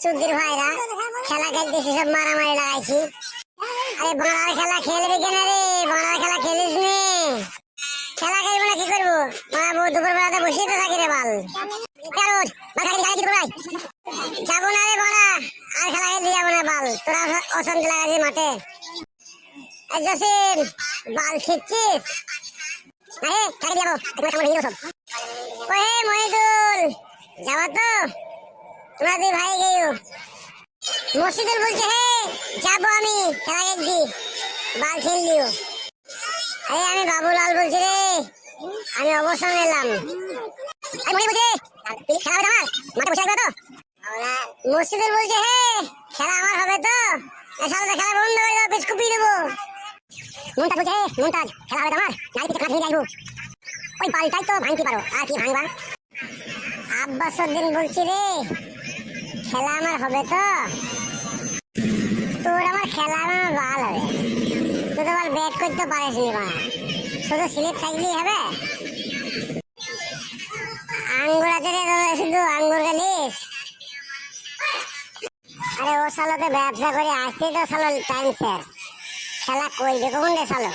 চুদির ভাইরা খেলা খেলতেছি, সব মারামারি লাগাইছি। আরে বাড়ার খেলা খেলবি কেন রে? বাড়ার খেলা খেলিস নি? খেলা খেলবো না কি করবো? বাড়াবো দুপুর বেলাতে বসেই তো থাকি রে বাল। যাবো না রে বাড়া, আর খেলা খেলতে যাবো না বাল। তোরা অশান্তি লাগাইছিস মাঠে। জসিম বাল ছিটছিস? আরে খেলে যাবো, ওহে মহিদুল যাবা তো? তোমরা দুই ভাই গেও। মসজিদুল বলছে হে যাবো আমি খেলা খেলছি, বাল খেললিও। আরে আমি বাবুলাল বলছি রে, আমি অবসর নিলাম। খেলা হবে আমার মাঠে বসে থাকবে তো? মসজিদুল বলছে হে খেলা আমার হবে তো? খেলা বন্ধ করে দেবো, বিস্কুট দিয়ে দেবো। মুমতাজ বলছে হে মুমতাজ খেলা হবে তোমার, নারী পিছনে কাঁধ যাইবো। ওই বালটাই তো ভাঙতে পারো, আর কি ভাঙবা? আব্বাসউদ্দিন বলছি রে খেলা আমার হবে তো? তোর আমার খেলা আমার বাল হবে, তুই তো বল ব্যাট করতে পারিস নি মা, শুধু স্লিপ থাকলেই হবে? আঙ্গুর আছে রে শুধু, আঙ্গুর গেলিস? আরে ও সালো তো ব্যবসা করে আসতে তো সালো টাইম শেষ, খেলা করবে কখন রে সালো?